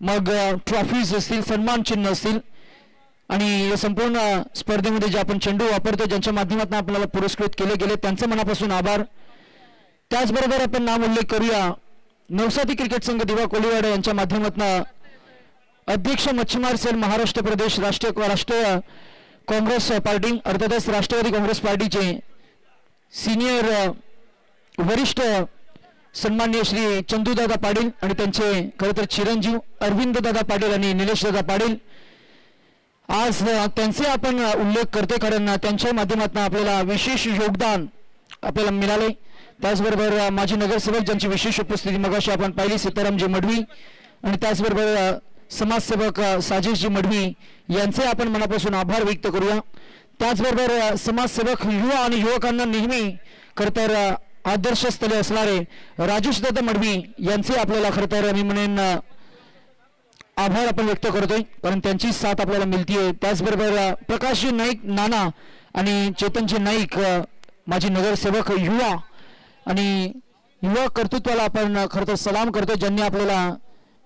मग ट्रॉफीज असतील, सन्मान चिन्ह असतील आणि या संपूर्ण स्पर्धेमध्ये जे आपण चेंडू वापरतो ज्यांच्या माध्यमातून आपल्याला पुरस्कृत केले गेले त्यांचं मनापासून आभार. त्याचबरोबर आपण नाम उल्लेख करूया नवसाती क्रिकेट संघ दिवा कोळीवाडा यांच्या माध्यमातून अध्यक्ष मच्छीमार सेल महाराष्ट्र प्रदेश राष्ट्रीय काँग्रेस पार्टी अर्थातच राष्ट्रवादी काँग्रेस पार्टीचे सिनियर वरिष्ठ सन्माननीय श्री चंदूदादा पाटील आणि त्यांचे खरं तर चिरंजीव अरविंद दादा पाटील आणि निलेश दादा पाटील आज त्यांचे आपण उल्लेख करते कारण त्यांच्या माध्यमातून आपल्याला विशेष योगदान आपल्याला मिळाले. त्याचबरोबर माजी नगरसेवक ज्यांची विशेष उपस्थिती मगाशी आपण पाहिली सीतारामजी मढवी आणि त्याचबरोबर समाजसेवक साजेशजी मढवी यांचे आपण मनापासून आभार व्यक्त करूया. त्याचबरोबर समाजसेवक युवा आणि युवकांना नेहमी खरं तर आदर्शस्थळी असणारे राजेशदादा मढवी यांचे आपल्याला खरं तर मी म्हणेन आभार आपण व्यक्त करतोय कारण त्यांची साथ आपल्याला मिळतीये. त्याचबरोबर प्रकाशजी नाईक नाना आणि चेतनजी नाईक माजी नगरसेवक युवा आणि युवा कर्तृत्वाला आपण खरं तर सलाम करतो ज्यांनी आपल्याला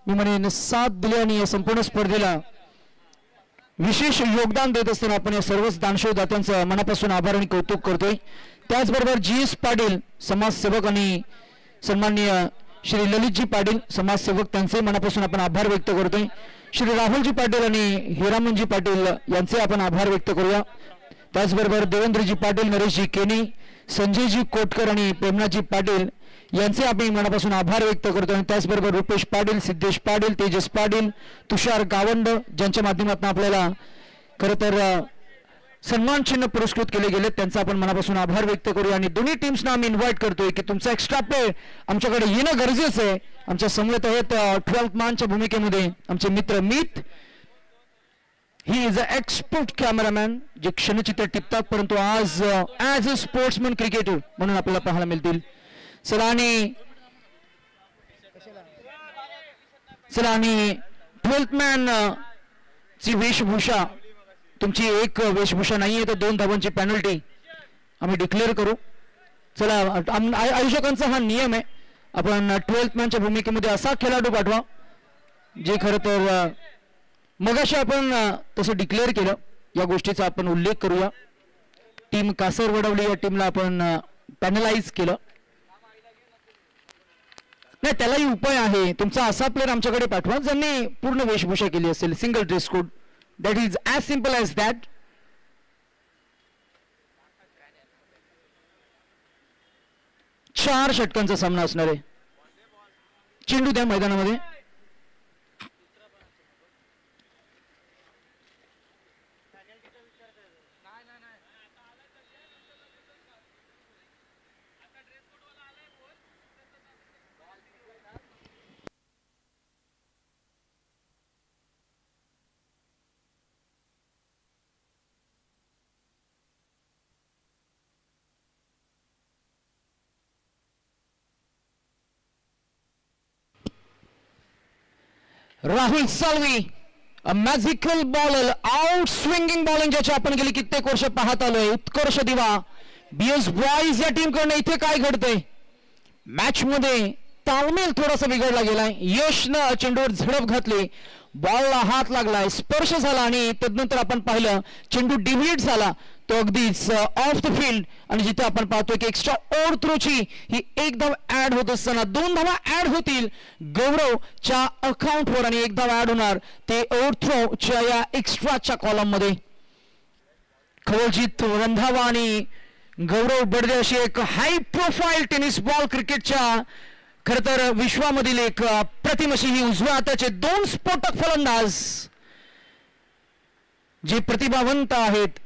मी म्हणेन साथ दिली आणि या संपूर्ण स्पर्धेला विशेष योगदान देत असताना आपण या सर्वच दानशूर दात्यांचं मनापासून आभार आणि कौतुक करतोय. त्याचबरोबर GS पाटील समाजसेवक आणि सन्माननीय श्री ललितजी पाटील समाजसेवक त्यांचे मनापासून आपण आभार व्यक्त करतोय. श्री राहुलजी पाटील आणि हिरामनजी पाटील यांचे आपण आभार व्यक्त करूया. त्याचबरोबर देवेंद्रजी पाटील नरेशजी केनी संजयजी कोटकर आणि प्रेमनाथजी पाटील यांचे आपण मनापासून आभार व्यक्त करतो. आणि त्याचबरोबर रुपेश पाटील सिद्धेश पाटील तेजस पाटील तुषार गावंड ज्यांच्या माध्यमातून आपल्याला खरं तर सन्मान चिन्ह पुरस्कृत केले गेले त्यांचा आपण मनापासून आभार व्यक्त करूया. आणि दोन्ही टीम्सना आम्ही इन्व्हाइट करतोय की तुमचा एक्स्ट्रा प्ले आमच्याकडे येणं गरजेचं आहे. आमच्या समवेत आहेत 12th मॅनच्या भूमिकेमध्ये आमचे मित्र Meet. He is a expert cameraman जे क्षणचित्र टिपतात परंतु आज ॲज अ स्पोर्ट्समन क्रिकेटर म्हणून आपल्याला पाहायला मिळतील. चला आणि 12th मॅन ची वेशभूषा तुमची एक वेशभूषा नाहीये तर 2 धावांची पेनल्टी आम्ही डिक्लेअर करू. चला आयोजकांचा हा नियम आहे आपण 12th मॅनच्या भूमिकेमध्ये असा खेळाडू पाठवा जे खरं तर मगाशी आपण तसं डिक्लेअर केलं. या गोष्टीचा आपण उल्लेख करूया. टीम कासर वडवली या टीमला आपण पॅनलाइज केलं नाही त्यालाही उपाय आहे. तुमचा असा प्लेअर आमच्याकडे पाठवा ज्यांनी पूर्ण वेशभूषा केली असेल single dress code. That is as simple as that. चार षटकांचा सामना असणार आहे. चेंडू द्या मैदानामध्ये. Rahul Salvi a magical bowler out swinging bowling ज्याची आपण गेली कित्येक वर्ष पाहत आलोय. उत्कर्ष दिवा BS बॉईज या टीम कडून इथे काय घडतंय मॅच मध्ये ताळमेल थोडासा बिघडला गेलाय. यशनं चेंडूवर झडप घातली बॉलला हात लागलाय स्पर्श झाला आणि त्यानंतर आपण पाहिलं चेंडू डिव्हिएट झाला तो अगदीच ऑफ द फील्ड. आणि जिथे आपण पाहतोय की एक्स्ट्रा ओव्हर थ्रोची ही एक धाव ऍड होत असताना 2 धावा ऍड होतील गौरवच्या अकाउंटवर आणि 1 धाव ऍड होणार ते ओव्हर थ्रोच्या या एक्स्ट्राच्या कॉलम मध्ये. खवलजीत रंधावा आणि गौरव बडदे अशी एक हाय प्रोफाईल टेनिस बॉल क्रिकेटच्या खरं तर विश्वामधील एक प्रतिम अशी ही उजव्या हाताचे 2 स्फोटक फलंदाज जे प्रतिभावंत आहेत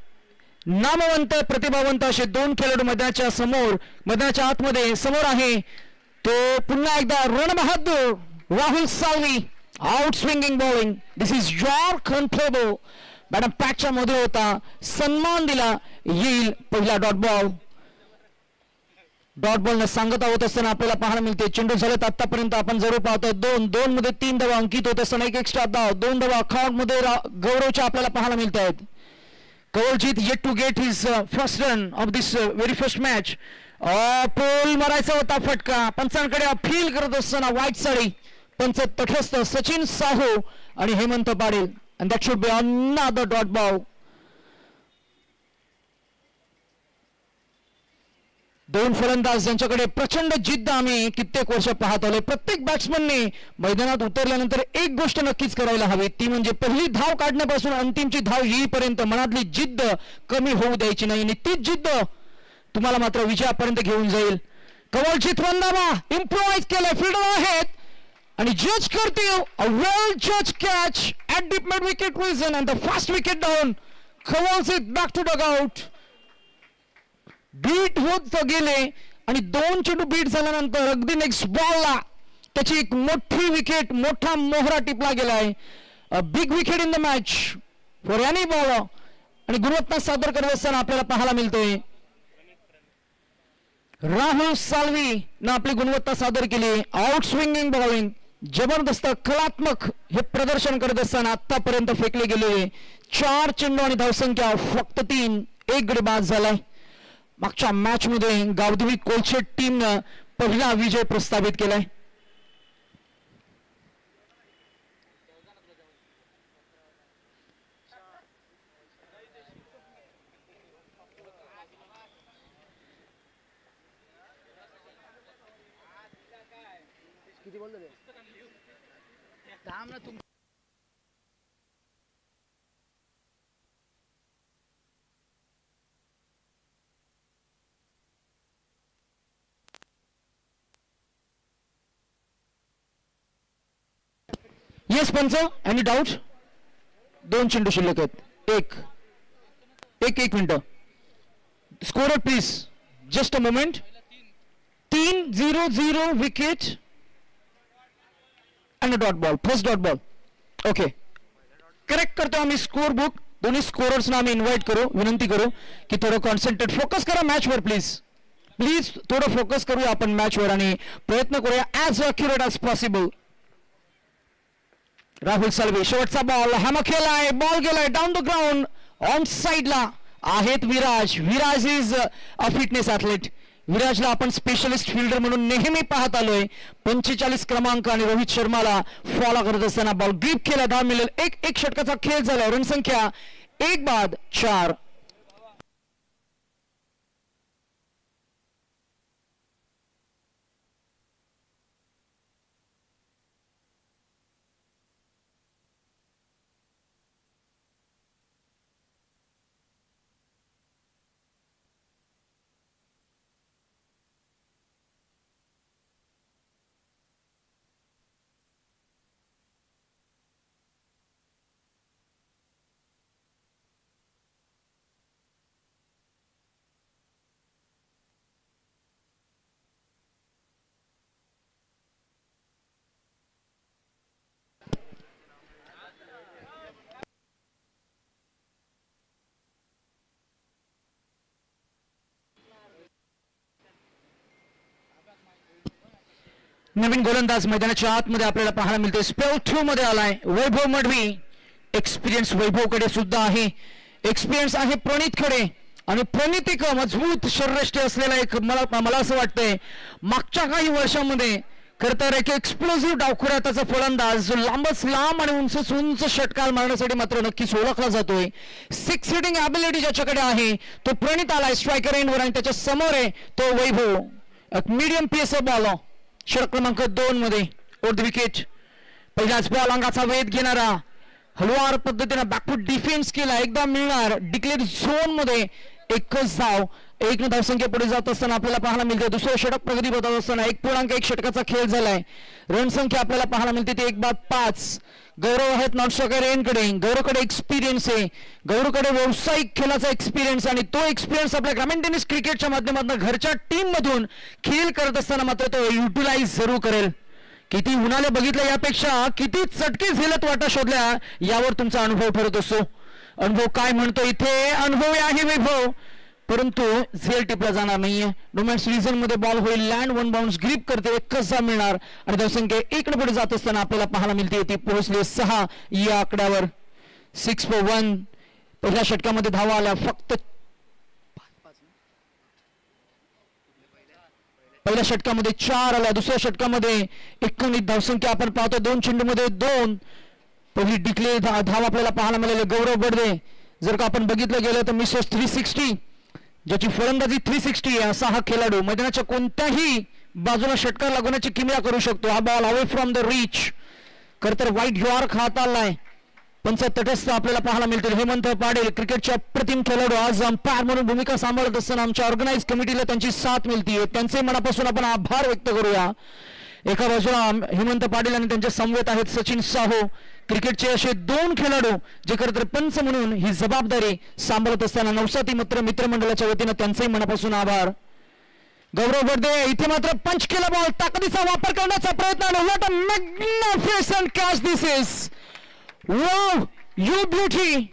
नामवंत प्रतिभावंत असे 2 खेळाडू मैदानाच्या आतमध्ये समोर आहे. तो पुन्हा एकदा रणबहादूर Rahul Salvi out swinging bowling. This is your control madam पॅचच्या मध्ये होता सन्मान दिला येईल पहिला डॉट बॉल न सांगत आहोत असताना आपल्याला पाहायला मिळते चेंडू झालेत आतापर्यंत आपण जरूर पाहतो 2 मध्ये 3 धावा अंकित होत असताना एक एक्स्ट्रा धाव 2 धावा अकाउंट मध्ये गौरवच्या आपल्याला पाहायला मिळत आहेत. Kawaljeet yet to get his first run of this very first match. Pull मारायचा होता फटका पंचांकडे अपील करत असताना वाईट साडी पंच तटस्थ सचिन साहू आणि Hemant Patil and that should be another dot ball. दोन फलंदाज यांच्याकडे प्रचंड जिद्द आम्ही कित्येक वर्ष पाहत आलोय. प्रत्येक बॅट्समनने मैदानात उतरल्यानंतर एक गोष्ट नक्कीच करायला हवी, ती म्हणजे पहिली धाव काढण्यापासून अंतिमची धाव येईपर्यंत मनातली जिद्द कमी होऊ द्यायची नाही आणि तीच जिद्द तुम्हाला मात्र विजयापर्यंत घेऊन जाईल. कवलजीत वंदावा इम्प्रोवाइज केलं, फिल्डर आहेत आणि जज करतील. अ वेल जज catch at deep mid wicket region and the fast wicket down. Kawaljeet back to dugout. Beat होत गेले आणि दोन चेंडू बीट झाल्यानंतर अगदी नेक्स्ट बॉलला त्याची एक मोठी विकेट, मोठा मोहरा टिपला गेलाय. Big wicket in the match for any bowler आणि गुणवत्ता सादर करत असताना आपल्याला पाहायला मिळतोय राहुल साल्वी ने आपली गुणवत्ता सादर केली. आउट स्विंगिंग बॉलिंग, जबरदस्त कलात्मक हे प्रदर्शन करत असताना आतापर्यंत फेकले गेलेले 4 चेंडू आणि धावसंख्या फक्त 3, एक गडी बाद झालाय. मागच्या मॅच मध्ये गावदेवी कोलशेट टीमनं पहिला विजय प्रस्थापित केलाय. येस पंच, एनी डाऊट? 2 चेंडू शिल्लक आहेत. एक minute. Score please, just a moment. 3-0-0 wicket and dot ball, first dot ball. Okay, correct करतो आम्ही स्कोर बुक. दोन्ही स्कोरर्सना आम्ही इन्व्हाइट करू, विनंती करू की थोडं कॉन्सन्ट्रेट, फोकस करा मॅचवर प्लीज. प्लीज थोडं फोकस करूया आपण मॅचवर आणि प्रयत्न करूया as accurate as possible. Rahul Salve शेवटचा बॉल, हॅमर केलाय, बॉल गेलाय डाऊन द ग्राउंड. ऑन साइडला आहेत Viraj. Viraj is a fitness athlete. विराजला आपण स्पेशलिस्ट फिल्डर म्हणून नेहमी पाहत आलोय. 45 क्रमांक आणि रोहित शर्माला फॉलो करत असताना बॉल ग्रीप केला, धाव मिळेल. एक षटकाचा खेळ झाला. रणसंख्या 1 बाद 4. नवीन गोलंदाज मैदानाच्या आतमध्ये आपल्याला पाहायला मिळते. स्पेल 2 मध्ये आलाय वैभव मडवी. एक्सपिरियन्स वैभवकडे सुद्धा आहे, एक्सपिरियन्स आहे प्रणितकडे आणि प्रणित एक मजबूत शरीरयष्टी असलेला एक मला असं वाटतंय मागच्या काही वर्षांमध्ये खरं तर एक एक्सप्लोसिव्ह डावखुऱ्याचा फलंदाज जो लांब आणि उंच षटकार मारण्यासाठी मात्र नक्कीच ओळखला जातोय. 6 हिटिंग ॲबिलिटी ज्याच्याकडे आहे तो प्रणित आलाय स्ट्रायकर एंडवर आणि त्याच्या समोर आहे तो वैभव. एक मीडियम पेसर बॉलर षटक क्रमांक 2 मध्ये ओव्हर द विकेट. पहिलाच बॉल अंगाचा वेध घेणारा हलवार पद्धतीने बॅकफूट डिफेन्स केला. एकदा मिळणार डिक्लेअर झोन मध्ये एकच धाव. 1 धावसंख्या पुढे जात असताना आपल्याला पाहायला मिळते. दुसरं षटक प्रगती बदलत असताना 1.1 षटकाचा खेळ झालाय. रणसंख्या आपल्याला पाहायला मिळते ती 1 बाद 5. गौरव आहेत नॉन स्ट्रायकर एंडकडे. गौरवकडे एक्सपिरियन्स आहे, गौरवकडे व्यावसायिक खेळाचा एक्सपिरियन्स आणि तो एक्सपिरियन्स आपल्या ग्रामीण टेनिस क्रिकेटच्या माध्यमातून घरच्या टीम मधून खेळ करत असताना मात्र तो युटिलाइज जरूर करेल. किती उन्हाळे बघितलं यापेक्षा किती चटके झेलत वाटा शोधल्या यावर तुमचा अनुभव ठरत असतो. अनुभव काय म्हणतो इथे? अनुभव आहे वैभव, परंतु झेल टिपला जाणार नाहीये. डोमॅन्स रिजन मध्ये बॉल होईल, लँड 1 बाउन्स ग्रीप करते, एकच धाव मिळणार आणि धावसंख्या 1 पुढे जात असताना आपल्याला पाहायला मिळते ती पोहोचली 6 या आकड्यावर. 6 for 1. पहिल्या षटकामध्ये धावा आल्या फक्त पहिल्या षटकामध्ये 4 आल्या, दुसऱ्या षटकामध्ये 19 धावसंख्या आपण पाहतो. 2 चेंडूमध्ये 2 पहिली डिक्लेअर धाव आपल्याला पाहायला मिळाले. गौरव बर्दे जर का आपण बघितलं गेलं तर मिसेस 360 ज्याची फलंदाजी 360 आहे असा हा खेळाडू मैदानाच्या कोणत्याही बाजूला षटकार लागवण्याची किमया करू शकतो. हा ball away from the reach. खरं तर वाईट यॉर्क हाताळलाय. पंच तटस्थ आपल्याला पाहायला मिळतील. हेमंत पाटील क्रिकेटच्या अप्रतिम खेळाडू आज अंपायर म्हणून भूमिका सांभाळत असताना आमच्या ऑर्गनाइज कमिटीला त्यांची साथ मिळते. त्यांचे मनापासून आपण आभार व्यक्त करूया. एका बाजूला हेमंत पाटील आणि त्यांच्या समवेत आहेत सचिन साहो. क्रिकेटचे असे 2 खेळाडू जे खरं तर पंच म्हणून ही जबाबदारी सांभाळत असताना नवसाती मित्रमंडळाच्या वतीनं त्यांचेही मनापासून आभार. गौरव बर्दे इथे मात्र पंच केला बॉल, ताकदीचा वापर करण्याचा प्रयत्न. What a magnificent catch this is. Wow, you beauty.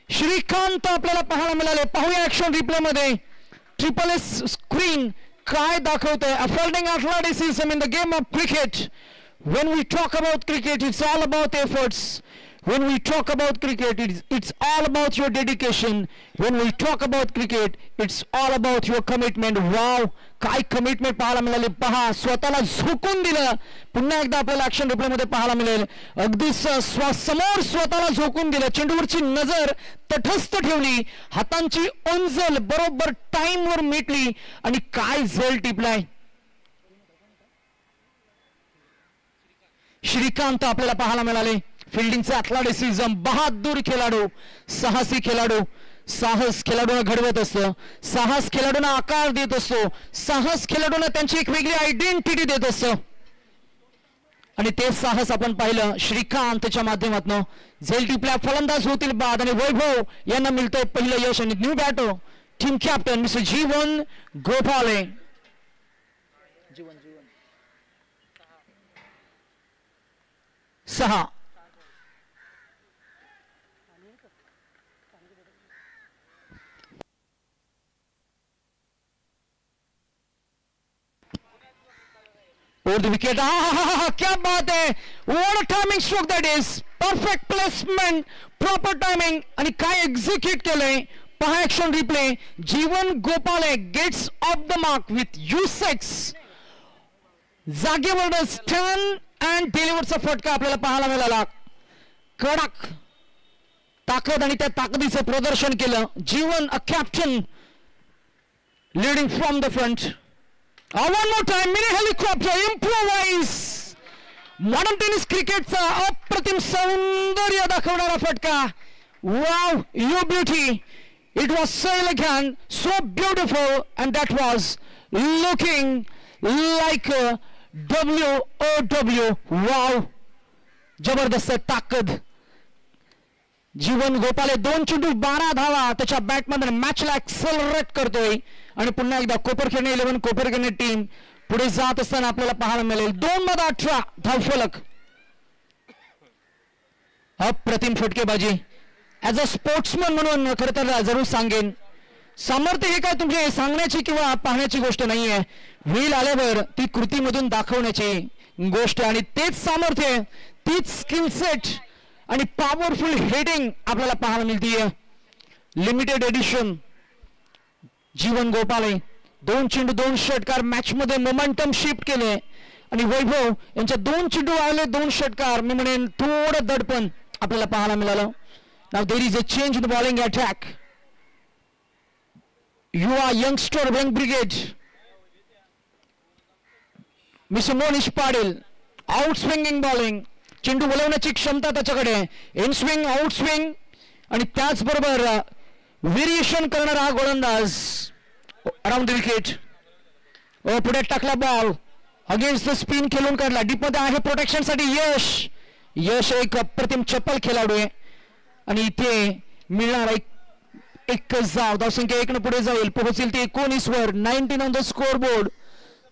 Shrikant आपल्याला पाहायला मिळाले. पाहूया ऍक्शन रिप्ले मध्ये. ट्रिपल एस स्क्रीन काय दाखवतंय. Unfolding athleticism in the game of cricket. When we talk about cricket, it's all about efforts. When we talk about cricket, it's all about your dedication. When we talk about cricket, it's all about your commitment. Wow, काय commitment पाहायला मिळाली. पहा, स्वतःला झोकून दिलं. पुन्हा एकदा आपल्याला ऍक्शन रिप्ले मध्ये पाहायला मिळेल. अगदी समोर स्वतःला झोकून दिलं. चेंडूवरची नजर तटस्थ ठेवली. हातांची ओंजल बरोबर टाइमवर मिटली आणि काय झेल टिपलाय. श्रीकांत आपल्याला पाहायला मिळाले. फिल्डिंगचे ॲथलेटिसिझम, बहादूर खेळाडू, साहसी खेळाडू. साहस खेळाडूंना घडवत असतं. साहस खेळाडूंना आकार देत असतो. साहस खेळाडूंना त्यांची एक वेगळी आयडेंटिटी देत असतं आणि ते साहस आपण पाहिलं श्रीकांतच्या माध्यमातून. झेल टिपल्या. फलंदाज होतील बाद आणि वैभव यांना मिळतंय पहिलं यश. आणि new batter team captain mister Jeevan Gopale. 6 over the wicket. क्या बात है. what a timing stroke that is. perfect placement, proper timing आणि काय एक्झिक्यूट केलंय. पहा action replay. Jeevan Gopale gets off the mark with U6. जागेवर स्टॅन अँड डिलिव्हरचा फटका आपल्याला पाहायला मिळाला. कडक ताकद आणि त्या ताकदीचं प्रदर्शन केलं. Jeevan a captain leading from the front. one more time, mini helicopter, improvise. Modern tennis क्रिकेटचा अप्रतिम सौंदर्य दाखवणारा फटका. Wow, you beauty. It was so elegant, so beautiful, and that was looking like a WOW. Wow, जबरदस्त ताकद. जीवन गोपाले 2 चेंडू 12 धावा त्याच्या बॅटमध्ये मॅचला ऍक्सेलरेट करतोय आणि पुन्हा एकदा कोपरखेडणे 11 कोपरखेडणे टीम पुढे जात असताना आपल्याला पाहायला मिळेल. 2 मध्ये 18 धावफलक. अप्रतिम फटकेबाजी. ऍज अ स्पोर्ट्समन म्हणून खरं तर जरूर सांगेन, सामर्थ्य हे काय तुमचे सांगण्याची किंवा पाहण्याची गोष्ट नाहीये. व्हील आल्यावर ती कृतीमधून दाखवण्याची गोष्ट आणि तेच सामर्थ्य, तीच स्किल सेट आणि पॉवरफुल हेडिंग आपल्याला पाहायला मिळते. Limited edition. जीवन गोपाले 2 चेंडू 2 षटकार मॅच मध्ये मोमेंटम शिफ्ट केले आणि वैभव यांच्या 2 चेंडू आले 2 षटकार. मी म्हणेन थोडं दडपण आपल्याला पाहायला मिळालं. Now there is a change in the bowling attack. युवा youngster young brigade mister Monish Patil. Out swinging bowling. चेंडू बोलवण्याची क्षमता त्याच्याकडे. इन स्विंग, आउट स्विंग आणि त्याचबरोबर व्हेरिएशन करणारा हा गोलंदाज. Around the wicket. पुढे टाकला बॉल. अगेन्स्ट द स्पिन खेळून काढला. डीप मध्ये आहे प्रोटेक्शन साठी यश एक अप्रतिम चप्पल खेळाडू आहे आणि इथे मिळणार एक धावसंख्या 1 पुढे जाईल. पोहोचेल ती 19 वर. 19 ऑन द स्कोर बोर्ड.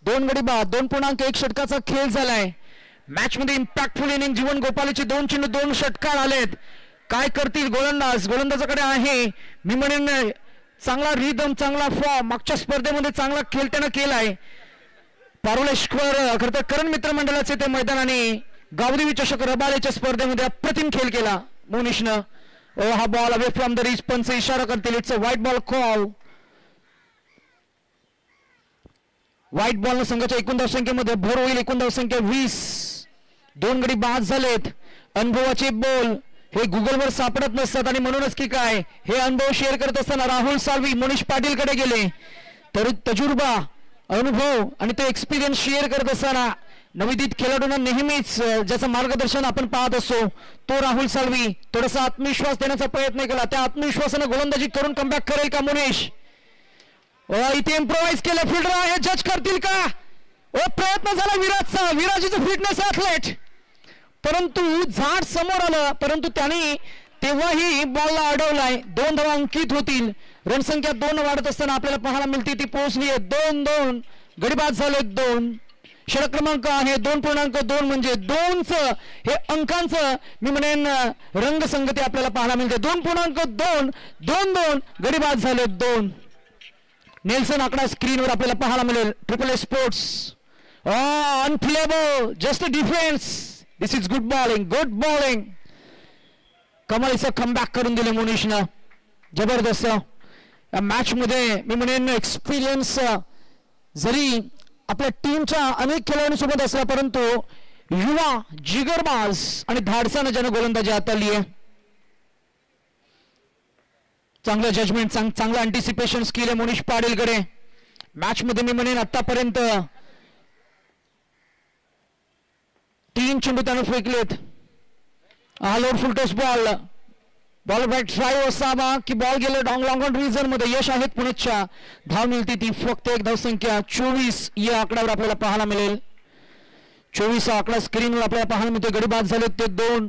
2 गडी बाद 2.1 षटकाचा खेळ झालाय. मॅच मध्ये इम्पॅक्टफुल इनिंग. जीवन गोपालेचे 2 चेंडू 2 षटकार आलेत. काय करतील गोलंदाज. गोलंदाजाकडे आहे मी म्हणेन चांगला रिदम, चांगला फॉर्म. मागच्या स्पर्धेमध्ये चांगला खेळ त्यानं केलाय. पारुलेश्वर खरं तर करण मित्र मंडळाचे ते मैदानाने गावदेवी चषक रबालेच्या स्पर्धेमध्ये अप्रतिम खेळ केला मोनिशनं. हा ball away from the reach. पंच इशारा करतील it's a wide ball call. Wide बॉलनं संघाच्या एकूण धावसंख्येमध्ये भर होईल. एकूण धावसंख्या 20. 2 गडी बाद झालेत. अनुभवाचे बॉल हे गुगलवर सापडत नसतात आणि म्हणूनच की काय हे अनुभव शेअर करत असताना राहुल साळवी मनीष पाटीलकडे गेले. तर तजुर्बा, अनुभव आणि तो एक्सपिरियन्स शेअर करत असताना नवोदित खेळाडूंना नेहमीच ज्याचं मार्गदर्शन आपण पाहत असतो तो राहुल साळवी थोडासा आत्मविश्वास देण्याचा प्रयत्न केला. त्या आत्मविश्वासानं गोलंदाजी करून कमबॅक करेल का मनीष? इथे इम्प्रोवाइज केलं. फिल्डर आहे, जज करतील का? प्रयत्न झाला विराजचा. विराजीचं फिटनेस ॲथलेट, परंतु झाड समोर आलं, परंतु त्याने तेव्हाही बॉलला अडवलाय. 2 धावा अंकित होतील. रणसंख्या 2 वाढत असताना आपल्याला पाहायला मिळते ती पोहोचली आहे 2-2. गडीबाद झाले 2. षटक क्रमांक आहे 2.2 म्हणजे 2चं हे अंकांचं मी म्हणेन रंगसंगती आपल्याला पाहायला मिळते. 2.2 2-2 गडीबाद झाले 2. नेल्सन आकडा स्क्रीनवर आपल्याला पाहायला मिळेल. Triple A sports unplayable, just defence. This is good bowling, good bowling. कमालीचं कमबॅक करून दिले मनीषनं. जबरदस्त या मॅच मध्ये मी म्हणेन एक्सपिरियन्स जरी आपल्या टीमच्या अनेक खेळाडूंसोबत असला, परंतु युवा जिगरबाज आणि धाडसानं ज्यानं गोलंदाजी हाताळली आहे. चांगलं जजमेंट, चांगलं अँटिसिपेशन स्किल आहे मनीष पाटीलकडे. मॅच मध्ये मी म्हणेन आतापर्यंत 3 चेंडू त्यानं फेकलेत. हा load full toss ball, ball bat drive असावा की बॉल गेले लॉंग ऑन रिझन मध्ये. यश आहेत पुणेच्या. धाव मिळते ती फक्त 1 धावसंख्या 24 या आकड्यावर आपल्याला पाहायला मिळेल. 24 हा आकडा स्क्रीनवर आपल्याला पाहायला मिळतो. गडीबाद झालेत ते 2.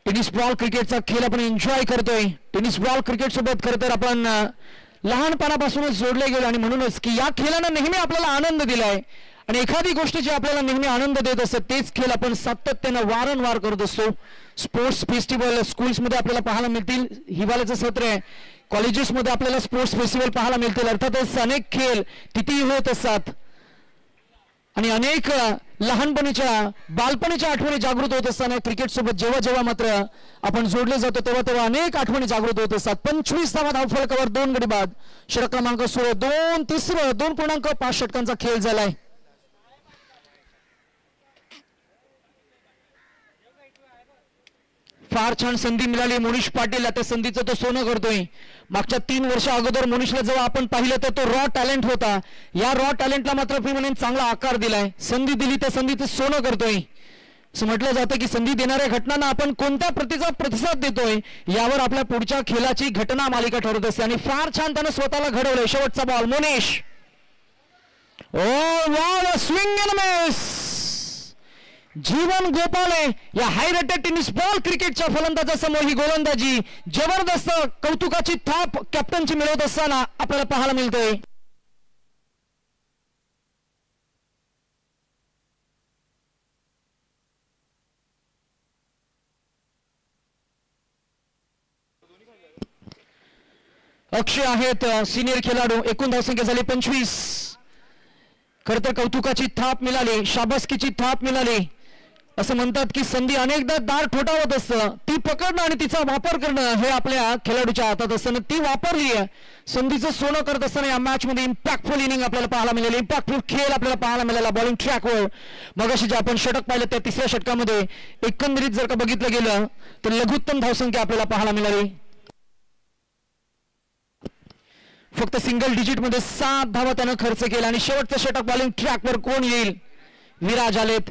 टेनिस बॉल क्रिकेटचा खेळ आपण एन्जॉय करतोय. टेनिस बॉल क्रिकेट सोबत खरं तर आपण लहानपणापासूनच जोडले गेलो आणि म्हणूनच की या खेळानं नेहमी आपल्याला आनंद दिलाय आणि एखादी गोष्ट जी आपल्याला नेहमी आनंद देत असते तेच खेळ आपण सातत्यानं वारंवार करत असतो. स्पोर्ट्स फेस्टिवल स्कूल्समध्ये आपल्याला पाहायला मिळतील. हिवाळ्याचं सत्र आहे. कॉलेजेसमध्ये आपल्याला स्पोर्ट्स फेस्टिवल पाहायला मिळतील. अर्थातच अनेक खेळ तिथेही होत असतात आणि अनेक लहानपणीच्या बालपणीच्या आठवणी जागृत होत असताना क्रिकेट सोबत जेव्हा जेव्हा मात्र आपण जोडले जातो तेव्हा तेव्हा अनेक आठवणी जागृत होत असतात. 25 धावा धावफलकावर 2 गडी बाद. षटक क्रमांक 16 2 तिसरं 2.5 षटकांचा खेळ झालाय. फार छान संधी मिळाली मनीष पाटील. त्या संधीचं तो सोनं करतोय. मागच्या 3 वर्ष अगोदर मनीषला जेव्हा आपण पाहिलं तर तो रॉ टॅलेंट होता. या रॉ टॅलेंटला मात्र म्हणून चांगला आकार दिलाय. संधी दिली त्या संधीचं सोनं करतोय. असं म्हटलं जातं की संधी देणाऱ्या घटनांना आपण कोणत्या प्रतिसाद देतोय यावर आपल्या पुढच्या खेळाची घटना मालिका ठरत असते आणि फार छान त्यानं स्वतःला घडवलंय. शेवटचा ball Manish. Wow, swing and miss. Jeevan Gopale या हाय रेटेड टेनिस बॉल क्रिकेटच्या फलंदाजासमोर ही गोलंदाजी जबरदस्त कौतुकाची थाप कॅप्टनची मिळवत असताना आपल्याला पाहायला मिळतोय. अक्षय आहेत सिनियर खेळाडू. एकूण धावसंख्या झाली 25. खरं तर कौतुकाची थाप मिळाली, शाबासकीची थाप मिळाली. असं म्हणतात की संधी अनेकदा दार ठोठावत असतं, ती पकडणं आणि तिचा वापर करणं हे आपल्या खेळाडूच्या हातात असतं. ती वापरली आहे. संधीचं सोनं करत असताना या मॅच मध्ये इम्पॅक्टफुल इनिंग आपल्याला पाहायला मिळाली. इम्पॅक्टफुल खेळ आपल्याला पाहायला मिळाला बॉलिंग ट्रॅकवर. मगाशी जे आपण षटक पाहिलं त्या 3ऱ्या षटकामध्ये एकंदरीत जर का बघितलं गेलं तर लघुत्तम धावसंख्या आपल्याला पाहायला मिळाली. फक्त सिंगल डिजिट मध्ये 7 धावा त्यानं खर्च केला आणि शेवटचं षटक बॉलिंग ट्रॅकवर कोण येईल? विराज आलेत.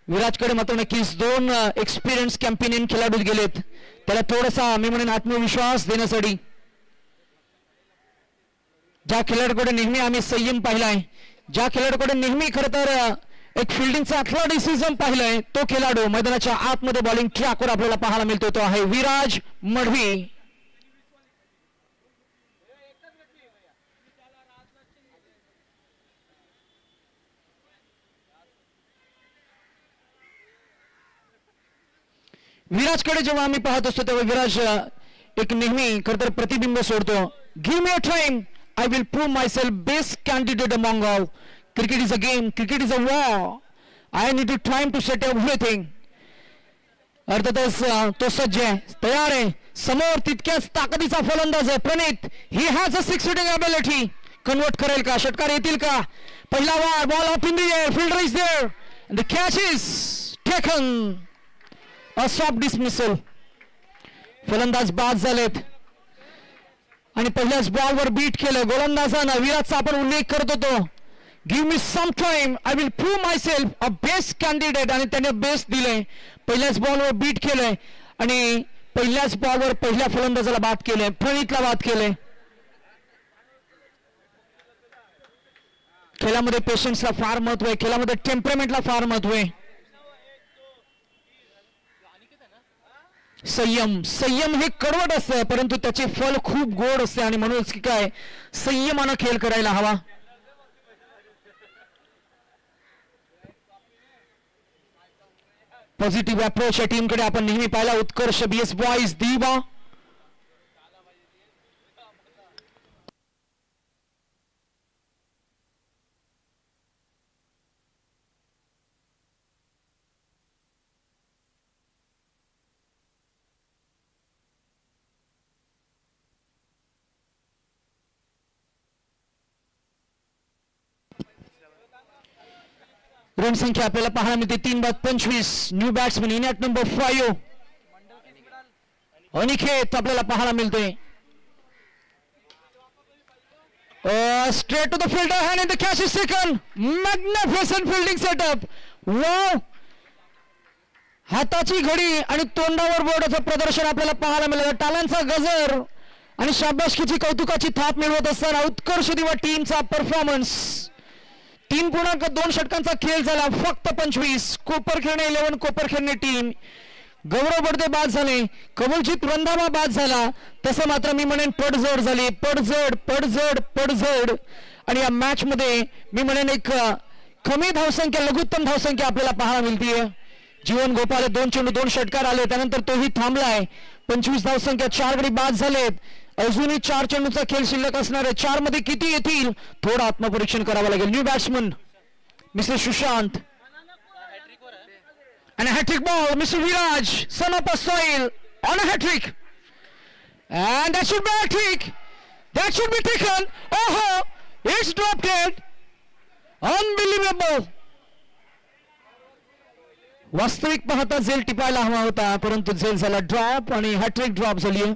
विराजकडे मात्र नक्कीच 2 एक्सपिरियन्स कॅम्पेनियन खेळाडू गेलेत. त्याला थोडासा मी म्हणेन आत्मविश्वास देण्यासाठी. ज्या खेळाडूकडे नेहमी आम्ही संयम पाहिलाय, ज्या खेळाडूकडे नेहमी खरं तर एक फिल्डिंगचा अथलेटिसिझम पाहिलाय, तो खेळाडू मैदानाच्या आतमध्ये बॉलिंग ट्रॅकवर आपल्याला पाहायला मिळतो. तो आहे विराज मढवी. विराजकडे जेव्हा आम्ही पाहत असतो तेव्हा विराज एक नेहमी खरं तर प्रतिबिंब सोडतो. Give me a time, I will prove myself best candidate among all. Cricket is a game, cricket is a war. I need to time to set everything. अर्थातच तो सज्ज आहे, तयार आहे. समोर तितक्याच ताकदीचा फलंदाज आहे Pranit. He has a 6 hitting ability. Convert करेल का, षटकार येतील का? पहिला वार, ball up in the air, fielder is there, the catch is taken, a soft dismissal. फलंदाज बाद झालेत आणि पहिल्याच बॉलवर बीट केलं गोलंदाजानं. विराटचा आपण उल्लेख करत होतो, give me some time, I will prove myself a best candidate, आणि त्याने बेस्ट दिलंय. पहिल्याच बॉलवर बीट केलंय आणि पहिल्याच बॉलवर पहिल्या फलंदाजाला बाद केलंय, प्रणीतला बाद केलंय. खेळामध्ये पेशन्सला फार महत्व आहे, खेळामध्ये टेम्परमेंटला फार महत्व आहे. संयम हे कडवट असतं परंतु त्याचे फल खूप गोड असते आणि म्हणूनच की काय संयमानं खेळ करायला हवा. पॉझिटिव्ह अप्रोच या टीमकडे आपण नेहमी पाहिला. Utkarsh BS boys Diva. Run संख्या आपल्याला पाहायला मिळते 3/25. New batsman in at number 5 Aniket आपल्याला पाहायला मिळते. Straight to the fielder hand in the catch is taken. Magnificent fielding setup. Wow, हाताची घडी आणि तोंडावर बोर्डाचं प्रदर्शन आपल्याला पाहायला मिळालं. टाळ्यांचा गजर आणि शाबासकीची कौतुकाची थाप मिळवत असताना उत्कर्ष दिवा टीमचा परफॉर्मन्स. 3.2 षटकांचा खेळ झाला. फक्त 25. कोपरखेडणे 11 कोपरखेडणे टीम. गौरव बडदे बाद झाले, कमलजीत रंधावा बाद झाला. तसं मात्र मी म्हणेन पडझड झाली, पडझड. आणि या मॅच मध्ये मी म्हणेन एक कमी धावसंख्या, लघुत्तम धावसंख्या आपल्याला पाहायला मिळतीये. जीवन गोपाल 2 चेंडू 2 षटकार आले, त्यानंतर तोही थांबलाय. 25 धावसंख्या, 4 गडी बाद झालेत. अजूनही 4 चेंडूचा खेळ शिल्लक असणार आहे. 4 मध्ये किती येतील थोडं आत्मपरीक्षण करावं लागेल. New batsman mister Sushant and a hat-trick ball, Mr. Viraj, son of a soil, on a hat-trick, and that should be a hat-trick, that should be taken. Oh, it's dropped it, unbelievable. वास्तविक पाहता झेल टिपायला हवा होता परंतु झेल झाला drop आणि hat trick drop झाली.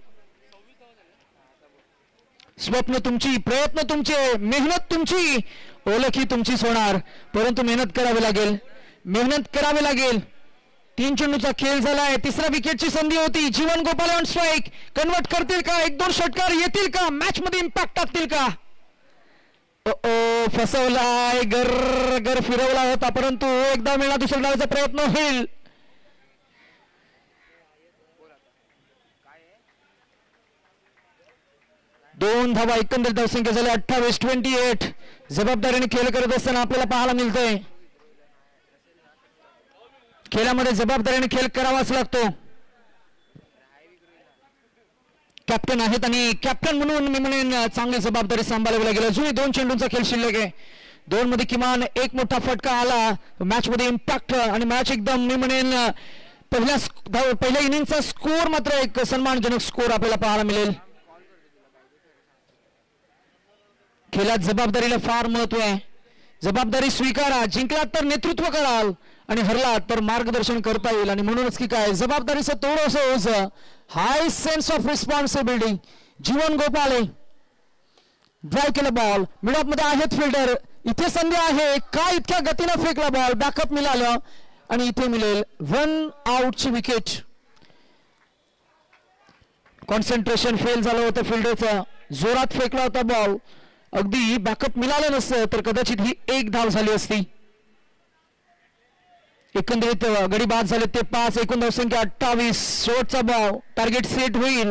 स्वप्न तुमची, प्रयत्न तुमचे, मेहनत तुमची, ओळखी तुमचीच होणार परंतु मेहनत करावी लागेल. 3 चेंडूचा खेळ झालाय. तिसऱ्या विकेटची संधी होती. जीवन गोपाल ऑन स्ट्राईक. कन्वर्ट करतील का? 1-2 षटकार येतील का? मॅच मध्ये इम्पॅक्ट टाकतील का? फसवलाय. गर फिरवला होता परंतु एकदा मिळणार, दुसऱ्या डावाचा प्रयत्न होईल. दोन धावा, एकंदरीत धावसंख्या झाली 28. जबाबदारीने खेळ करत असताना आपल्याला पाहायला मिळतंय खेळामध्ये जबाबदारीने खेळ करावाच लागतो. कॅप्टन आहेत आणि कॅप्टन म्हणून मी म्हणेन चांगली जबाबदारी सांभाळावी लागेल. अजूनही 2 चेंडूंचा खेळ शिल्लक आहे. 2 मध्ये किमान एक मोठा फटका आला, मॅच मध्ये इम्पॅक्ट आणि मॅच एकदम मी म्हणेन पहिल्या इनिंगचा स्कोर मात्र एक सन्मानजनक स्कोर आपल्याला पाहायला मिळेल. खेळात जबाबदारीला फार महत्व आहे. जबाबदारी स्वीकारा. जिंकलात तर नेतृत्व कराल आणि हरलात तर मार्गदर्शन करता येईल आणि म्हणूनच की काय जबाबदारीचं थोडंसं ओझं, high sense of responsibility. Jeevan Gopale drive केलं बॉल, मिडऑफ मध्ये आहेत फिल्डर. इथे संधी आहे का? इतक्या गतीनं फेकला बॉल, बॅकअप मिळालं आणि इथे मिळेल 1 आउटची विकेट. कॉन्सन्ट्रेशन फेल झालं होतं फिल्डरचं. जोरात फेकला होता बॉल. अगदी बॅकअप मिळालं नसतं तर कदाचित ही 1 धाव झाली असती. एकंदरीत गडी बाद झाले ते 5. एकूण धावसंख्या 28. शेवटचा बॉल, टार्गेट सेट होईल.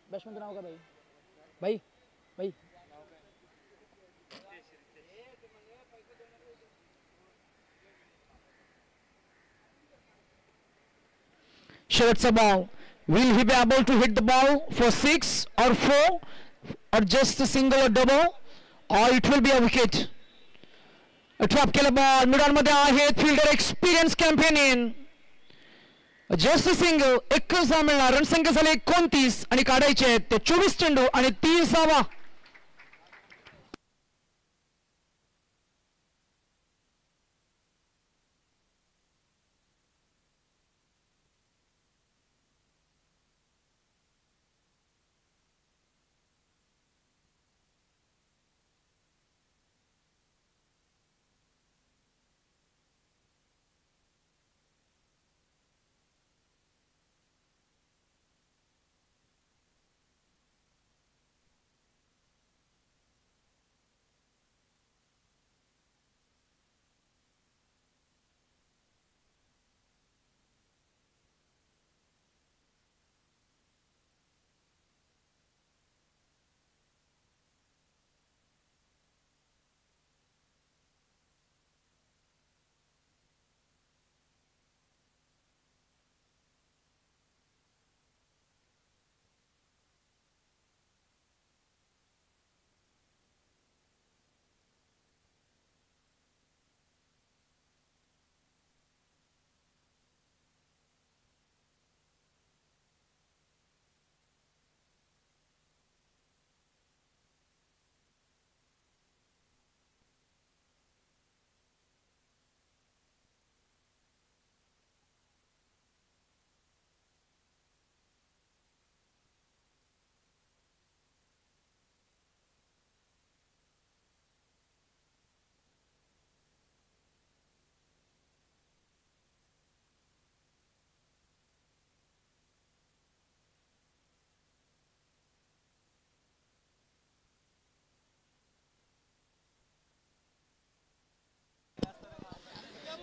बॅट्समनचं नाव का भाई? शेवटचा ball. Will he be able to hit the ball for 6 or 4 or just a single or double, or it will be a wicket? A trap केला बॉल. मिडॉन मध्ये आहेत फिल्डर, एक्सपिरियन्स कॅम्पेनियन जयश्री सिंग 21 मिळणार. रणसंख्या झाली 29 आणि काढायचे आहेत ते 24 चेंडू आणि 30वा.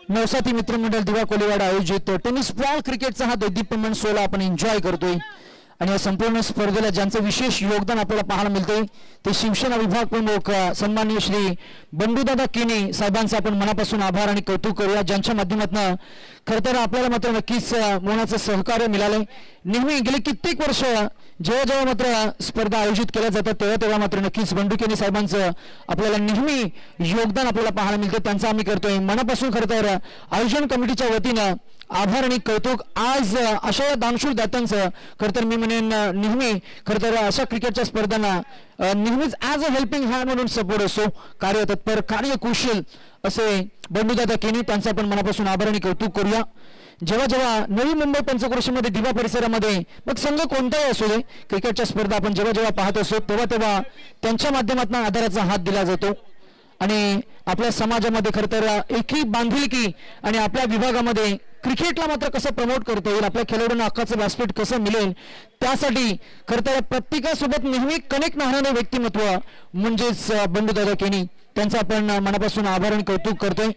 नवसाथी मित्रमंडळ दिवा कोलीवाडा आयोजित टेनिस बॉल क्रिकेटचा हा दैदीप्यमान सोहळा आपण एन्जॉय करतोय. आणि या संपूर्ण स्पर्धेला ज्यांचं विशेष योगदान आपल्याला पाहायला मिळते ते शिवसेना विभाग प्रमुख सन्माननीय श्री बंडूदादा केने साहेबांचा आपण मनापासून आभार आणि कौतुक करूया, ज्यांच्या माध्यमातून खरं तर आपल्याला मात्र नक्कीच मोलाचं सहकार्य मिळालंय. नेहमी गेली कित्येक वर्ष जेव्हा जेव्हा मात्र स्पर्धा आयोजित केल्या जातात तेव्हा तेव्हा मात्र नक्कीच बंडू केने साहेबांचं आपल्याला नेहमी योगदान आपल्याला पाहायला मिळतं, त्यांचं आम्ही करतोय मनापासून. खरं तर आयोजन कमिटीच्या वतीनं आभार आणि कौतुक. आज अशा दानशूर दात्यांचं खरं तर मी म्हणेन नेहमी खरं तर अशा क्रिकेटच्या स्पर्धांना नेहमीच ॲज अ हेल्पिंग हँड म्हणून सपोर्ट असो, कार्यतत्पर कार्यकुशल असे बंडूदादा केनी, त्यांचा आपण मनापासून आभार आणि कौतुक करूया. जेव्हा जेव्हा नवी मुंबई पंचक्रोशीमध्ये दिवा परिसरामध्ये मग संघ कोणताही असू दे क्रिकेटच्या स्पर्धा आपण जेव्हा जेव्हा पाहत असतो तेव्हा तेव्हा त्यांच्या माध्यमातून आधाराचा हात दिला जातो. आणि आपल्या समाजामध्ये खरं तर एकही बांधिलकी आणि आपल्या विभागामध्ये क्रिकेटला मात्र कसं प्रमोट करता येईल, आपल्या खेळाडूंना हक्काचं व्यासपीठ कसं मिळेल, त्यासाठी खरं तर प्रत्येकासोबत नेहमी कनेक्ट राहणारे व्यक्तिमत्व म्हणजेच बंडूदादा केनी, त्यांचा आपण मनापासून आभार आणि कौतुक करतोय,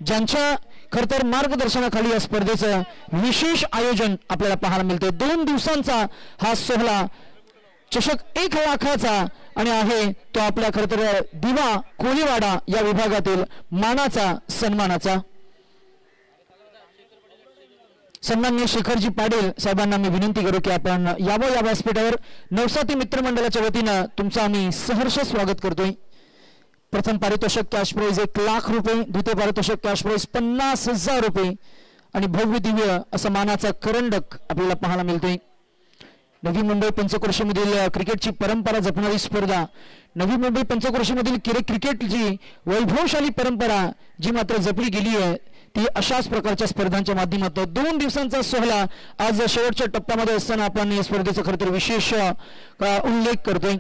ज्यांच्या खरं तर मार्गदर्शनाखाली या स्पर्धेचं विशेष आयोजन आपल्याला पाहायला मिळते. 2 दिवसांचा हा सोहळा चषक 1 लाखाचा आणि आहे तो आपल्या खरं तर दिवा कोलीवाडा या विभागातील मानाचा सन्मानाचा. सन्माननीय शेखरजी पाटील साहेबांना मी विनंती करू की आपण यावं या व्यासपीठावर. नवसाथी मित्रमंडळाच्या वतीनं तुमचं आम्ही सहर्ष स्वागत करतोय. प्रथम पारितोषिक कॅश प्राइज 1 लाख रुपये, द्वितीय पारितोषिक कॅश प्राइज 50,000 रुपये आणि भव्य दिव्य असा मानाचा करंडक आपल्याला पाहायला मिळते. नवी मुंबई पंचक्रोशीमधील क्रिकेटची परंपरा जपणारी स्पर्धा, नवी मुंबई पंचक्रोशीमधील क्रिकेटची वैभवशाली परंपरा जी मात्र जपली गेली आहे ती अशाच प्रकारच्या स्पर्धांच्या माध्यमातून 2 दिवसांचा सोहळा आज शेवटच्या टप्प्यामध्ये असताना आपण या स्पर्धेचा खरं तर विशेष उल्लेख करतोय.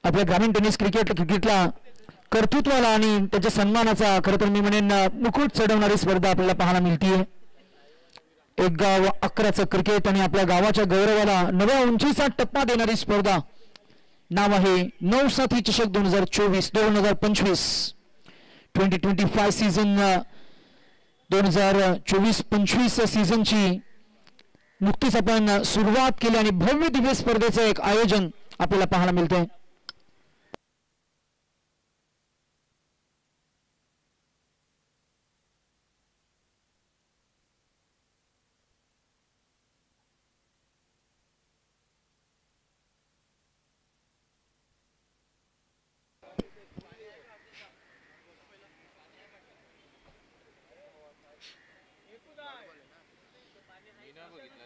आपल्या ग्रामीण टेनिस क्रिकेटला कर्तृत्वाला आणि त्याच्या सन्मानाचा खरं तर मी म्हणेन मुकुट चढवणारी स्पर्धा आपल्याला पाहायला मिळतीये. एक गाव 11चं क्रिकेट आणि आपल्या गावाच्या गौरवाला नव्या उंचीचा टप्पा देणारी स्पर्धा. नाव आहे नवसाथी चषक 2024-2025 2025 सीझन. 2024-25 सीझनची नुकतीच आपण सुरुवात केली आणि भव्य दिव्य स्पर्धेचं एक आयोजन आपल्याला पाहायला मिळतंय.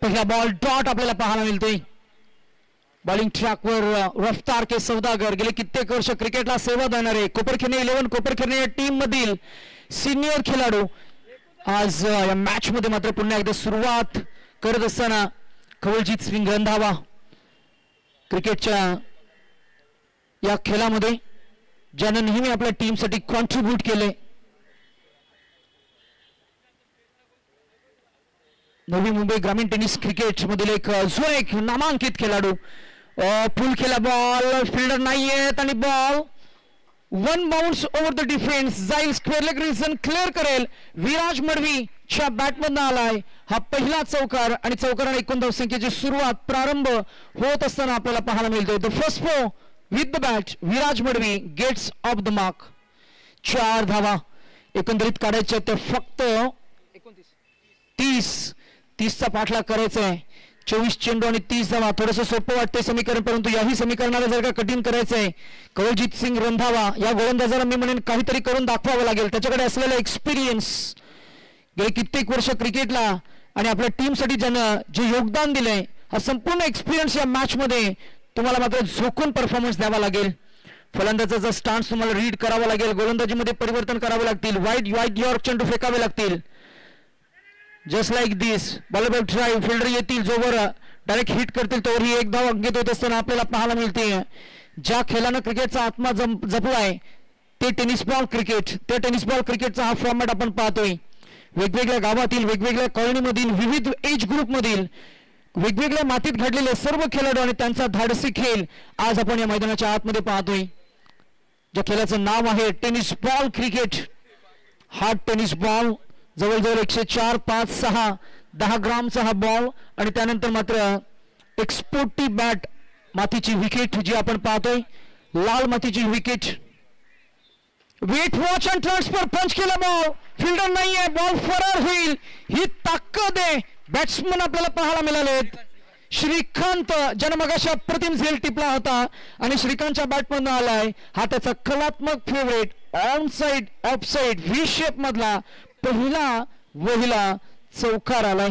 पहिला बॉल डॉट आपल्याला पाहायला मिळतोय. बॉलिंग ट्रॅकवर रफ्तार के सौदागर गेले कित्येक वर्ष क्रिकेटला सेवा देणारे कोपरखैरणे 11 कोपरखैरणे या टीम मधील सिनियर खेळाडू आज या मॅच मध्ये मात्र पुन्हा एकदा सुरुवात करत असताना कवलजीत सिंग रंधावा क्रिकेटच्या या खेळामध्ये ज्यानं नेहमी आपल्या टीमसाठी कॉन्ट्रीब्यूट केले. नवी मुंबई ग्रामीण टेनिस क्रिकेट मधील एक नामांकित खेळाडू. फुल खेळा बॉल फिल्डर नाहीयेत आणि ball one bounce over the defence जाईल स्क्वेअर लेग रिजन क्लिअर करेल. विराज मडवीच्या बॅटमधून आलाय हा पहिला चौकार आणि चौकाराने 19 धावसंख्येची सुरुवात प्रारंभ होत असताना आपल्याला पाहायला मिळतोय. The first ball with the bat Viraj Madvi gets off the mark. 4 धावा एकंदरीत काढायच्या ते फक्त 30चा पाठलाग करायचा आहे. 24 चेंडू आणि 30 धावा. थोडंसं सोपं वाटतंय समीकरण परंतु याही समीकरणाला जर का कठीण करायचं आहे कवलजीत सिंग रंधावा या गोलंदाजाला मी म्हणेन काहीतरी करून दाखवावं लागेल. त्याच्याकडे असलेला एक्सपिरियन्स गेले कित्येक वर्ष क्रिकेटला आणि आपल्या टीमसाठी ज्यानं जे योगदान दिलंय हा संपूर्ण एक्सपिरियन्स या मॅच मध्ये तुम्हाला मात्र झोकून परफॉर्मन्स द्यावा लागेल. फलंदाजाचा स्टान्स तुम्हाला रीड करावा लागेल. गोलंदाजीमध्ये परिवर्तन करावे लागतील. वाईड यॉर्क चेंडू फेकावे लागतील. जस्ट लाईक दिस बॉलबॉल ड्राईव्ह फिल्डर येतील जोवर डायरेक्ट हिट करतील तोवर ही एक धाव अंकित होत असताना आपल्याला पाहायला मिळते. ज्या खेळानं क्रिकेटचा आत्मा जपलाय ते टेनिस बॉल क्रिकेट. त्या टेनिस बॉल क्रिकेटचा हा फॉर्मॅट आपण पाहतोय. वेगवेगळ्या गावातील वेगवेगळ्या कॉलनीमधील विविध एज ग्रुपमधील वेगवेगळ्या मातीत घडलेले सर्व खेळाडू आणि त्यांचा धाडसी खेळ आज आपण या मैदानाच्या आतमध्ये पाहतोय. ज्या खेळाचं नाव आहे टेनिस बॉल क्रिकेट. हा टेनिस बॉल जवळजवळ 104, 5, 6, 10 ग्रामचा हा बॉल आणि त्यानंतर मात्र एक स्पोर्टी बॅट मातीची विकेट जी आपण पाहतोय लाल मातीची wicket. Wait watch and transfer punch केला बॉल फिल्डर नाही आहे बॉल फरार होईल ही ताकद आहे. बॅट्समन आपल्याला पाहायला मिळालेत. श्रीकांत ज्यानं मगाशी अप्रतिम झेल टिपला होता आणि श्रीकांतच्या बॅटमधून आलाय हा त्याचा कलात्मक favourite on side off side V shape मधला पहिला चौकार आलाय.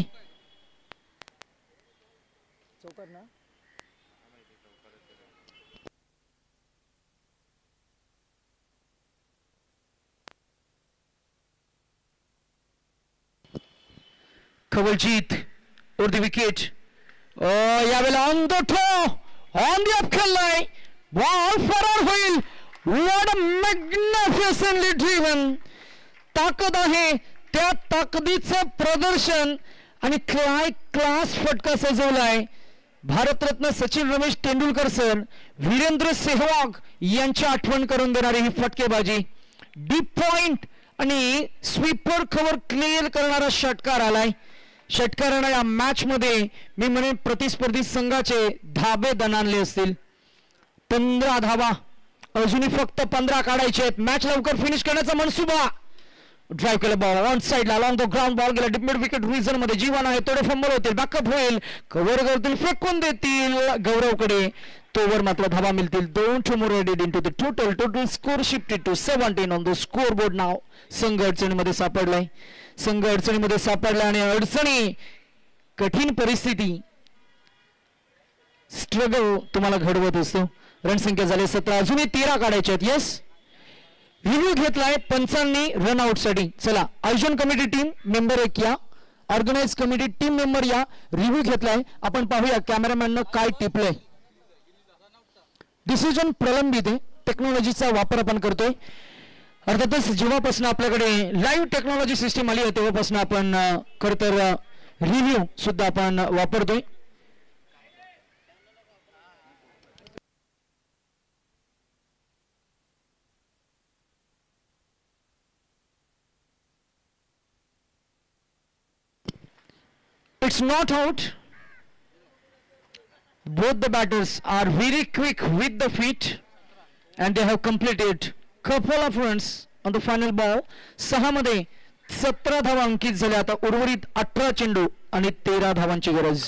Kawaljeet over the wicket. यावेळेला on the throw on the up खेळलाय बॉल फरार होईल. What a magnificently driven. ताकद आहे त्या ताकदीचं प्रदर्शन आणि काय क्लास फटका सजवलाय. भारतरत्न सचिन रमेश तेंडुलकर सर वीरेंद्र सेहवाग यांची आठवण करून देणारी ही फटकेबाजी. डीप पॉइंट आणि स्वीपर कव्हर क्लिअर करणारा षटकार आलाय. षटकाराने या मॅच मध्ये मी म्हणेन प्रतिस्पर्धी संघाचे धाबे दणाणले असतील. 15 धावा अजूनही फक्त 15 काढायचे आहेत. मॅच लवकर फिनिश करण्याचा मनसुबा. ड्राइव्ह केला बॉल ऑन साइडला अलॉंग द ग्राउंड बॉल गेला मिड विकेट रिजन मध्ये. जीवन आहे थोडे फंबल होतील बॅकअप होईल कव्हर करतील फेकून देतील गौरवकडे तोवर मात्र धावा मिळतील. 2 to more added into the total score shifted to 17 on the scoreboard now. संघ अडचणीमध्ये सापडलाय. संघ अडचणीमध्ये सापडला आणि अडचणी कठीण परिस्थिती स्ट्रगल तुम्हाला घडवत असतो. रणसंख्या झाले 17 अजूनही 13 काढायचे आहेत. येस रिव्ह्यू घेतलाय पंचांनी रनआउट साठी. चला आयोजन कमिटी टीम मेंबर एक या ऑर्गनाइज कमिटी टीम मेंबर या रिव्ह्यू घेतलाय. आपण पाहूया कॅमेरामॅन न काय टिपलंय. डिसिजन प्रलंबित आहे. टेक्नॉलॉजीचा वापर आपण करतोय. अर्थातच जेव्हापासून आपल्याकडे लाईव्ह टेक्नॉलॉजी सिस्टीम आली आहे तेव्हापासून आपण खरं तर रिव्ह्यू सुद्धा आपण वापरतोय. It's not out. Both the batters are very quick with the feet and they have completed couple of runs on the final ball. 6 मध्ये 17 धावा अंकित झाल्या. आता उर्वरित 18 चेंडू आणि 13 धावांची गरज.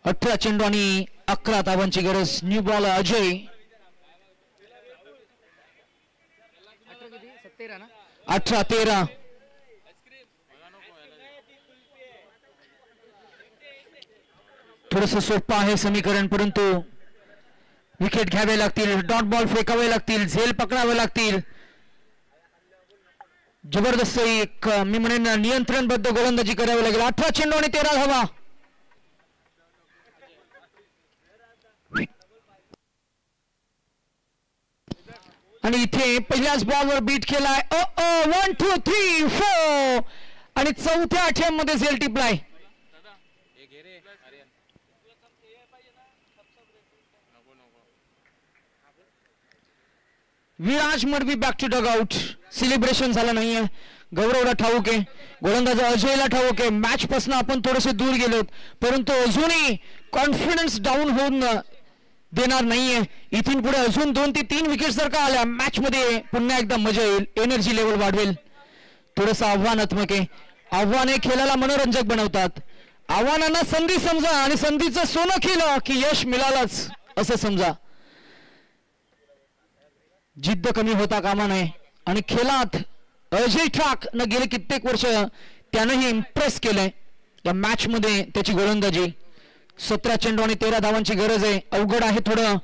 18 चेंडू आणि 11 धावांची गरज. New ball Ajay. 18-13. थोडस सोपं आहे समीकरण, परंतु विकेट घ्यावे लागतील, डॉट बॉल फेकावे लागतील, झेल पकडावे लागतील. जबरदस्त एक मी म्हणेन नियंत्रणबद्ध गोलंदाजी करावी लागेल. 18 चेंडू आणि 13 धावा. आणि इथे पहिल्याच बॉलवर बीट केलाय. 1 2 3 4 आणि चौथ्या आठ्यामध्ये झेल टिपलाय. Viraj Madvi back to dugout. Celebration झालं नाहीये. गौरवला ठाऊक आहे, गोलंदाज अजयला ठाऊक आहे, मॅच पासून आपण थोडेसे दूर गेलोत, परंतु अजूनही कॉन्फिडन्स डाऊन होऊन देणार नाहीये. इथून पुढे अजून 2 ते 3 विकेट जर का आल्या मॅच मध्ये पुन्हा एकदा मजा येईल, एनर्जी लेवल वाढवेल. थोडंसं आव्हानात्मक आहे. आव्हाने खेळाला मनोरंजक बनवतात. आव्हानांना संधी समजा आणि संधीचं सोनं केलं की यश मिळालंच असं समजा. जिद्द कमी होता कामा नये. आणि खेळात अजय ठाक न गेले कित्येक वर्ष त्यानंही इम्प्रेस केलंय. या मॅच मध्ये त्याची गोलंदाजी. 17 चेंडू आणि 13 धावांची गरज आहे. अवघड आहे, थोडं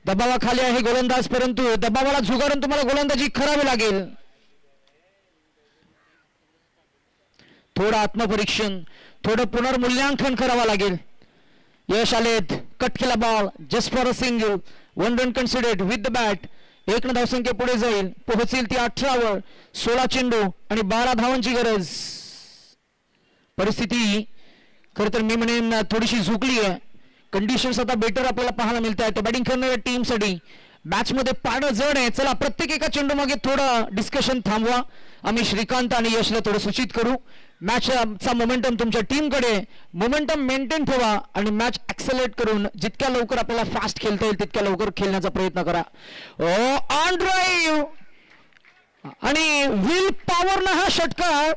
दबावाखाली आहे गोलंदाज, परंतु दबावाला झुगारून तुम्हाला गोलंदाजी करावी लागेल. थोडं आत्मपरीक्षण, थोडं पुनर्मूल्यांकन करावं लागेल. यश आलेत. कट केला ball, just for a single. 1 run considered with the bat. 1 धावसंख्या पुढे जाईल, पोहोचेल ती 18 वर. 16 चेंडू आणि 12 धावांची गरज. परिस्थिती खरं तर मी म्हणेन थोडीशी झुकली आहे. कंडिशन्स आता बेटर आपल्याला पाहायला मिळत आहेत बॅटिंग करणाऱ्या टीमसाठी. मॅच मध्ये पाडं जड आहे. चला प्रत्येक एका चेंडू मागे थोडं डिस्कशन थांबवा. आम्ही श्रीकांत आणि यशला थोडं सूचित करू. मॅचचा मोमेंटम तुमच्या टीमकडे, मोमेंटम मेंटेन ठेवा आणि मॅच ऍक्सेलरेट करून जितक्या लवकर आपल्याला फास्ट खेळता येईल तितक्या लवकर खेळण्याचा प्रयत्न करा. ऑन ड्राईव्ह आणि विल पॉवरनं हा षटकार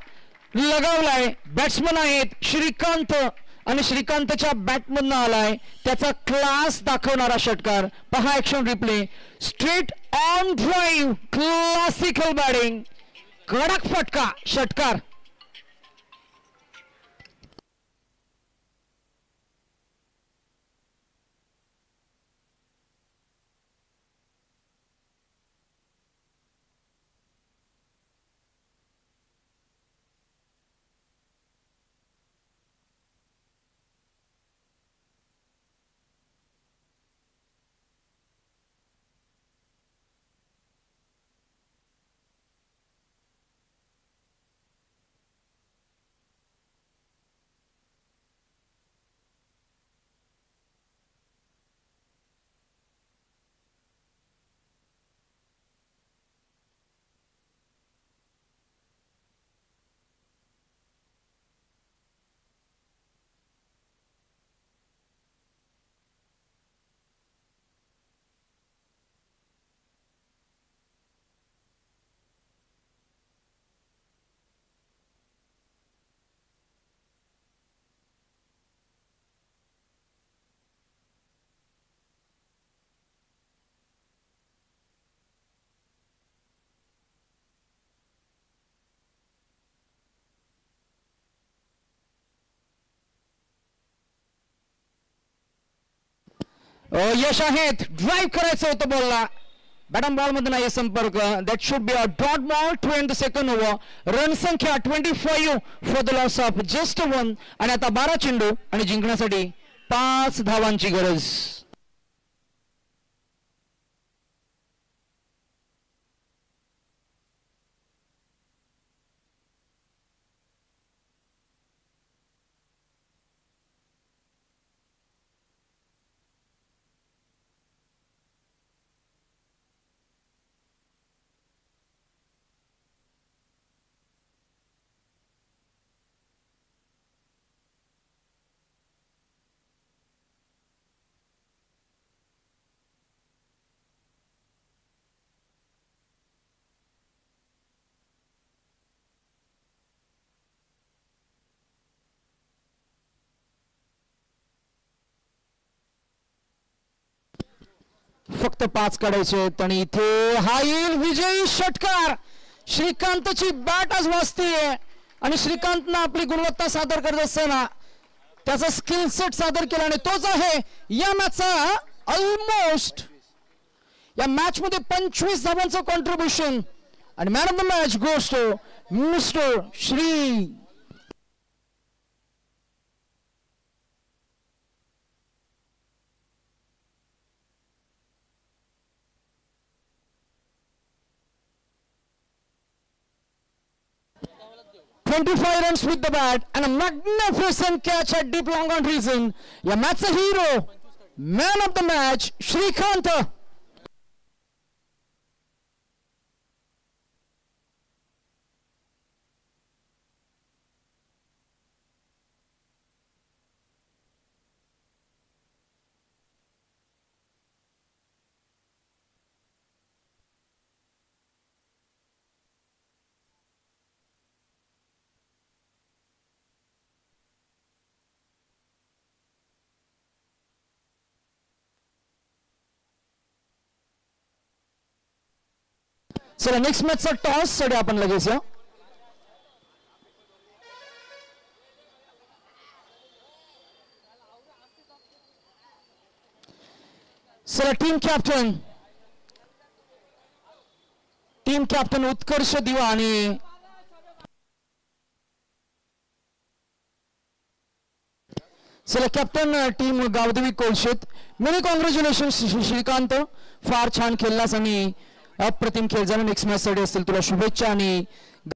लगावलाय. बॅट्समन आहेत श्रीकांत आणि श्रीकांतच्या बॅटमधनं आलाय त्याचा क्लास दाखवणारा षटकार. पहा action replay. Straight on drive, classical batting, कडक फटका षटकार. यश आहेत. ड्राईव्ह करायचं होतं बॉलला, बॅटम बॉल मध्ये नाही संपर्क. That should be a dot ball to end the second over. Run संख्या 25 for the loss of just 1. आणि आता 12 चेंडू आणि जिंकण्यासाठी 5 धावांची गरज. फक्त 5 काढायचे आहेत आणि इथे हा येईल विजयी षटकार. श्रीकांतची बॅट आज वाजतीये आणि श्रीकांतनं आपली गुणवत्ता सादर करत असताना त्याचा स्किल सेट सादर केला आणि तोच आहे या मॅचचा ऑलमोस्ट या मॅच मध्ये 25 धावांचं कॉन्ट्रीब्युशन आणि man of the match goes to mister Shri. "25 runs with the bat and a magnificent catch at deep long on reason. या मॅचचा hero man of the match Shrikant." चला नेक्स्ट मॅचचा टॉस साठी आपण लगेच या. चला टीम कॅप्टन उत्कर्ष दिवा आणि चला captain team Gavdevi Kolshet. Many congratulation Shrikant, फार छान खेळलास आणि अप्रतिम खेळ झाला. नेक्स्ट मॅच साठी असतील तुला शुभेच्छा आणि